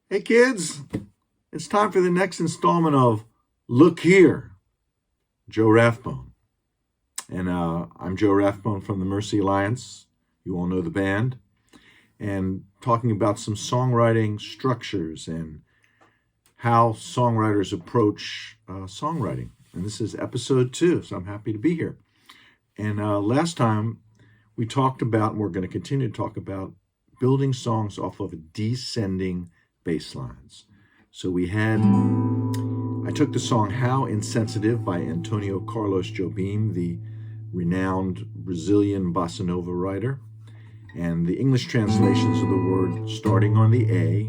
Hey kids, it's time for the next installment of Look Here, Joe Rathbone. And I'm Joe Rathbone from the Mercy Alliance. You all know the band. And talking about some songwriting structures and how songwriters approach songwriting. And this is episode 2, so I'm happy to be here. And last time we talked about, and we're going to continue to talk about, building songs off of descending bass lines. So I took the song How Insensitive by Antonio Carlos Jobim, the renowned Brazilian bossa nova writer, and the English translations of the word starting on the A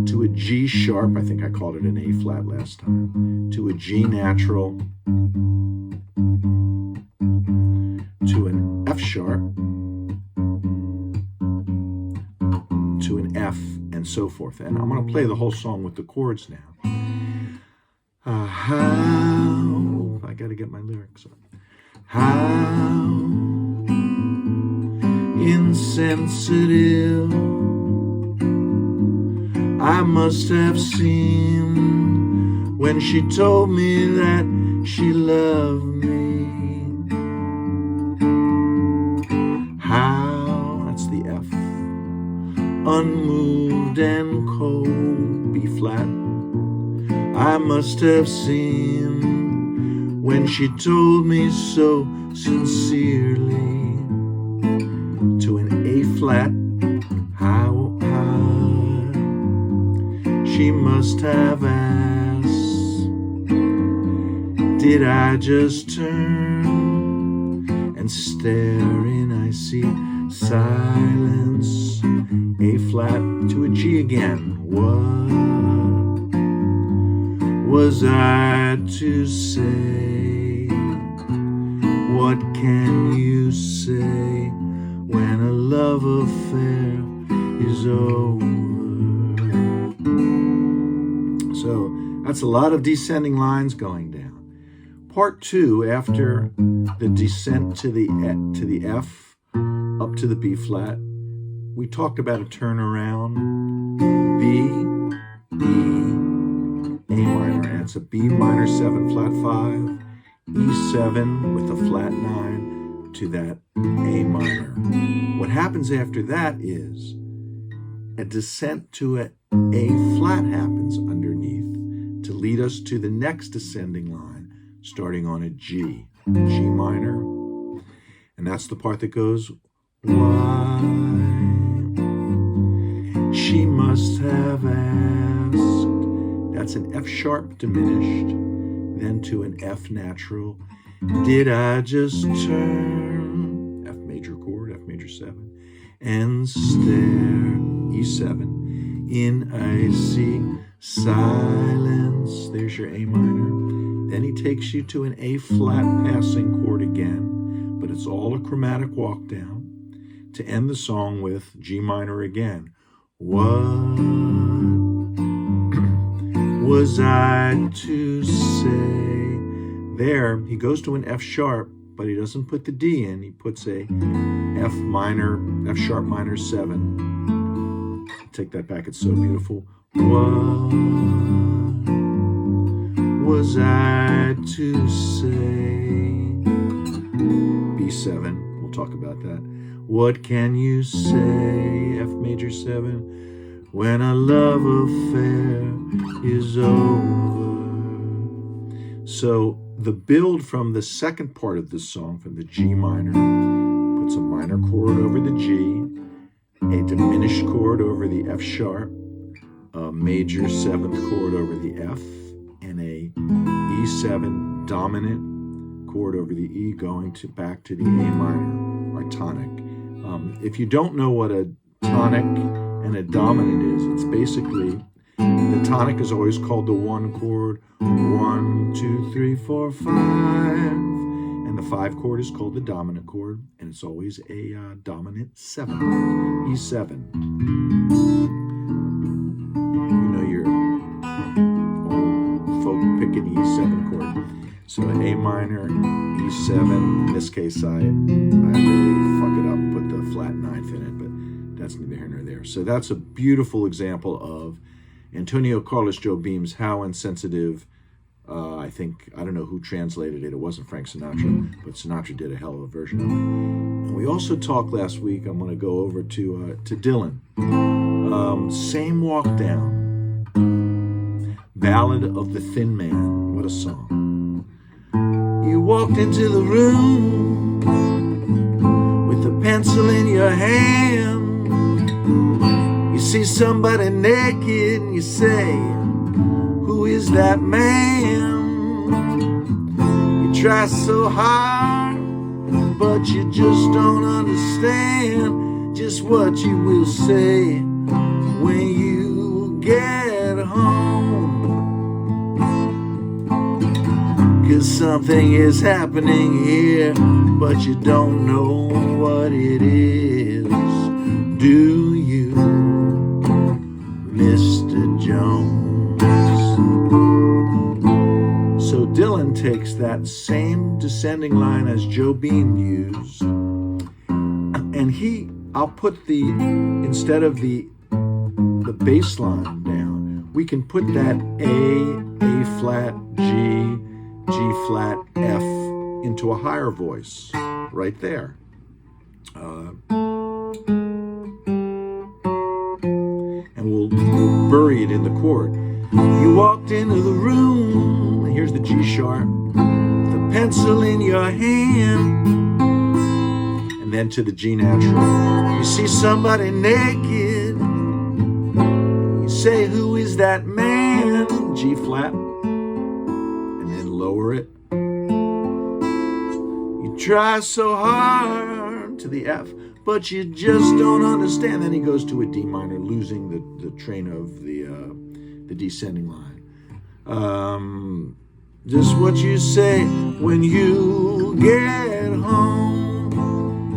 to a G sharp, I think I called it an A flat last time, to a G natural, to an F sharp, to an F, and so forth. And I'm going to play the whole song with the chords now. How, I got to get my lyrics up. How insensitive I must have seemed when she told me that she loved me. How, that's the F, unmoved and cold, B flat, I must have seemed when she told me so sincerely. To an A flat, how high she must have asked. Did I just turn and stare in icy silence? A flat to a G again. What was I to say? What can you say when a love affair is over? So that's a lot of descending lines going down. Part 2, after the descent to the F up to the B flat, we talked about a turnaround, B, A minor, and it's a B minor 7 flat 5, E7 with a flat 9 to that A minor. What happens after that is a descent to an A flat happens underneath to lead us to the next descending line, starting on a G, G minor, and that's the part that goes, why she must have asked. That's an F sharp diminished, then to an F natural. Did I just turn, F major chord, F major 7, and stare, E7, in icy silence? There's your A minor. Then he takes you to an A flat passing chord again, but it's all a chromatic walk down to end the song with G minor again. What was I to say? There, he goes to an F sharp, but he doesn't put the D in. He puts a F minor, F sharp minor 7. Take that back, it's so beautiful. What was I to say? B7, we'll talk about that. What can you say, F major 7, when a love affair is over? So the build from the second part of this song, from the G minor, puts a minor chord over the G, a diminished chord over the F sharp, a major 7th chord over the F, and a E7 dominant chord over the E, going back to the A minor, or tonic. If you don't know what a tonic and a dominant is, it's basically, the tonic is always called the 1 chord, 1, 2, 3, 4, 5, and the 5 chord is called the dominant chord, and it's always a dominant 7, E7. You know your old folk picking E7 chord. So A minor, E7. In this case, I really fuck it up and put the flat 9th in it, but that's neither here nor there. So that's a beautiful example of Antonio Carlos Jobim's How Insensitive. I don't know who translated it. It wasn't Frank Sinatra, but Sinatra did a hell of a version of it. And we also talked last week, I'm going to go over to Dylan. Same Walk Down. Ballad of the Thin Man. What a song. You walked into the room with a pencil in your hand. You see somebody naked and you say, who is that man? You try so hard, but you just don't understand just what you will say when you get home. 'Cause something is happening here, but you don't know what it is. Do you, Mr. Jones? So Dylan takes that same descending line as Jobim used, and I'll put instead of the bass line down, we can put that A flat, G flat, F into a higher voice right there. And we'll bury it in the chord. You walked into the room, here's the G sharp, with a pencil in your hand, and then to the G natural. You see somebody naked, you say, who is that man? G flat, and then lower it. You try so hard to the F, but you just don't understand. Then he goes to a D minor, losing the train of the descending line. Just what you say when you get home.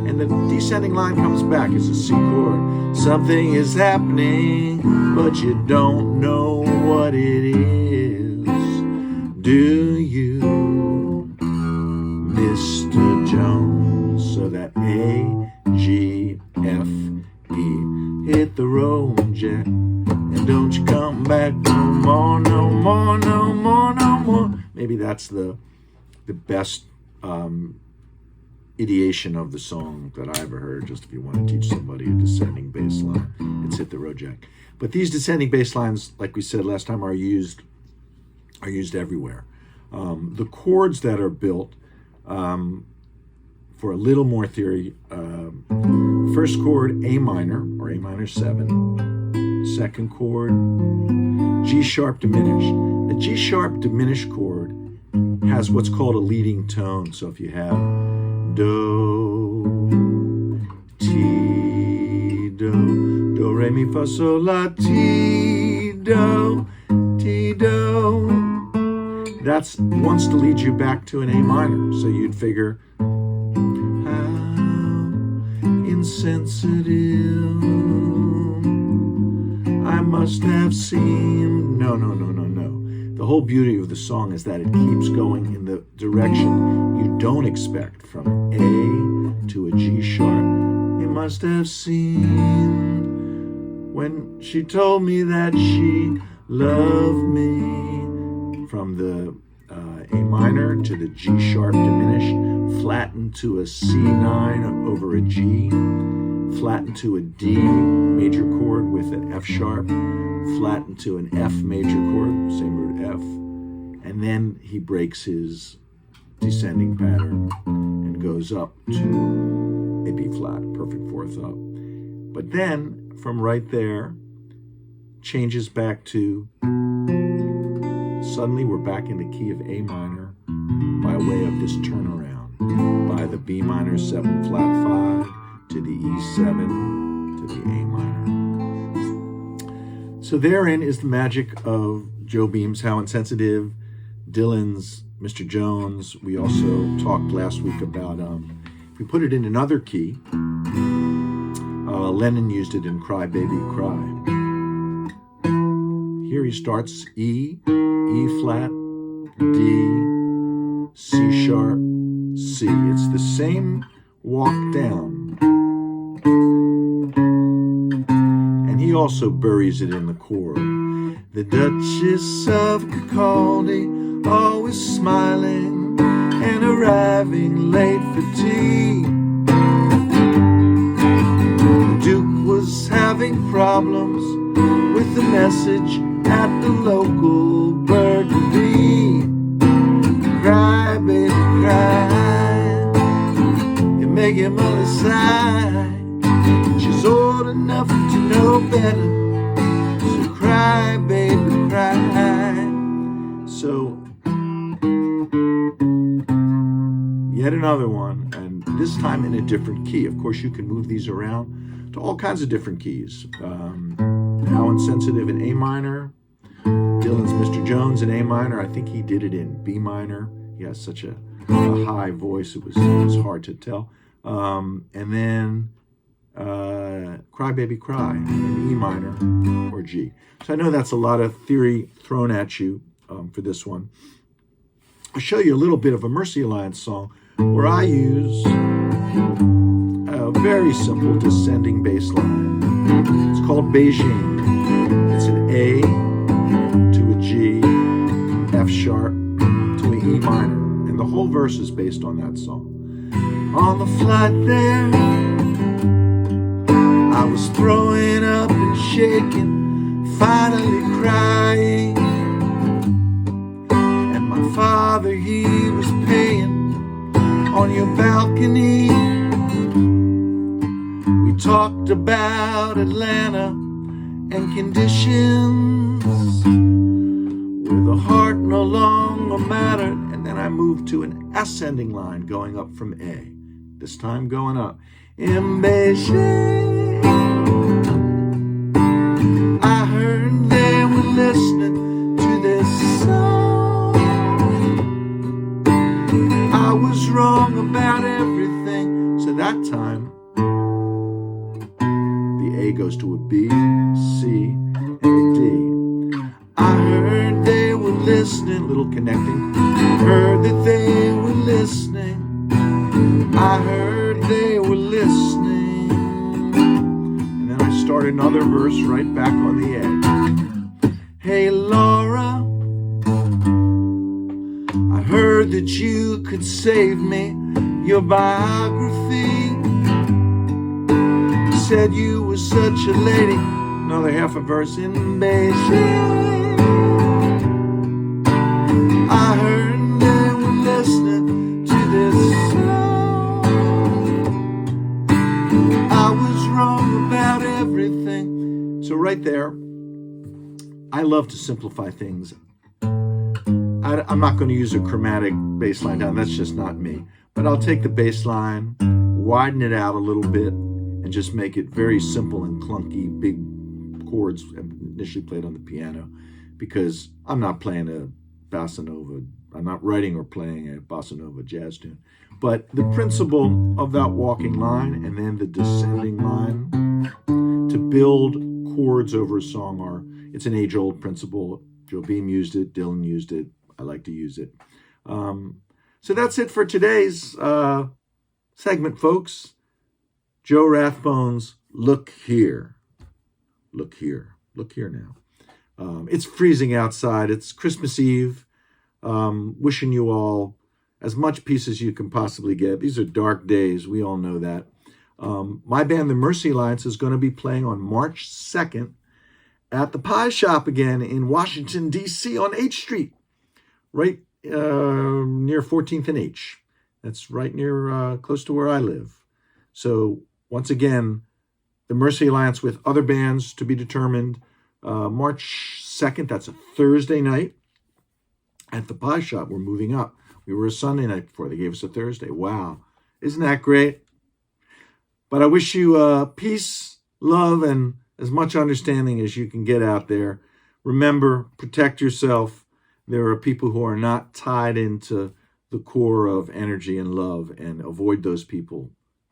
And the descending line comes back as a C chord. Something is happening, but you don't know what it is. Do you, Mr. Jones? So that A, G, F, E. Hit the road, Jack, and don't you come back no more, no more, no more, no more. Maybe that's the best ideation of the song that I ever heard. Just if you want to teach somebody a descending bass line, it's Hit the Road Jack. But these descending bass lines, like we said last time, are used everywhere. The chords that are built, for a little more theory, first chord A minor or A minor 7, second chord G sharp diminished. A G sharp diminished chord has what's called a leading tone. So if you have do, ti, do, re, mi, fa, sol, la, ti, do, that wants to lead you back to an A minor. So you'd figure, how insensitive I must have seemed. No. The whole beauty of the song is that it keeps going in the direction you don't expect, from A to a G sharp. It must have seemed when she told me that she loved me, from the A minor to the G sharp diminished, flattened to a C9 over a G, flattened to a D major chord with an F sharp, flattened to an F major chord, same root F, and then he breaks his descending pattern and goes up to a B flat, perfect fourth up. But then from right there, changes back to, suddenly we're back in the key of A minor by way of this turnaround, by the B minor 7 flat 5 to the E7 to the A minor. So therein is the magic of Jobim's How Insensitive, Dylan's Mr. Jones. We also talked last week about, if we put it in another key, Lennon used it in Cry Baby Cry. Here he starts E, E flat, D, C sharp, C. It's the same walk down. And he also buries it in the chord. The Duchess of Capaldi, always smiling and arriving late for tea. The Duke was having problems with the message at the local burglary. Cry, baby, cry. You make your mother sigh. She's old enough to know better. So cry, baby, cry. So, yet another one, and this time in a different key. Of course, you can move these around to all kinds of different keys. Now insensitive in A minor. Dylan's Mr. Jones in A minor. I think he did it in B minor. He has such a high voice, it was hard to tell. And then Cry Baby Cry in E minor or G. So I know that's a lot of theory thrown at you for this one. I'll show you a little bit of a Mercy Alliance song where I use a very simple descending bass line. It's called Beijing. It's an A to a G, F sharp to an E minor. And the whole verse is based on that song. On the flight there, I was throwing up and shaking, finally crying. And my father, he was paying on your balcony. We talked about Atlanta and conditions where the heart no longer mattered. And then I moved to an ascending line going up from A, this time going up. In Beijing, I heard they were listening to this song. I was wrong about everything. So that time, the A goes to a B, C, and a D. I heard they were listening, little connecting. Heard that they were listening. I heard they were listening. And then I started another verse right back on the A. Hey Laura, I heard that you could save me. Your biography said you were such a lady. Another half a verse in Beijing. I heard they were listening to this song. I was wrong about everything. So right there, I love to simplify things. I'm not going to use a chromatic bass line down. That's just not me. But I'll take the bass line, widen it out a little bit, and just make it very simple and clunky, big chords initially played on the piano, because I'm not playing a bossa nova. I'm not writing or playing a bossa nova jazz tune. But the principle of that walking line and then the descending line to build chords over a song it's an age-old principle. Joe Beam used it. Dylan used it. I like to use it. So that's it for today's segment, folks. Joe Rathbone's Look Here. Look here. Look here now. It's freezing outside. It's Christmas Eve. Wishing you all as much peace as you can possibly get. These are dark days. We all know that. My band, the Mercy Alliance, is going to be playing on March 2nd at the Pie Shop again in Washington, D.C. on H Street, right near 14th and H. That's right near, close to where I live. So once again, the Mercy Alliance with other bands to be determined. March 2nd, that's a Thursday night at the Pie Shop. We're moving up. We were a Sunday night before. They gave us a Thursday. Wow. Isn't that great? But I wish you peace, love, and as much understanding as you can get out there. Remember, protect yourself. There are people who are not tied into the core of energy and love, and avoid those people.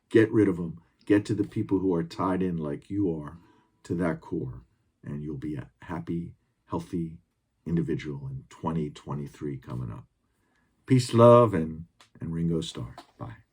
Get rid of them. Get to the people who are tied in like you are to that core, and you'll be a happy, healthy individual in 2023 coming up. Peace, love, and Ringo Starr. Bye.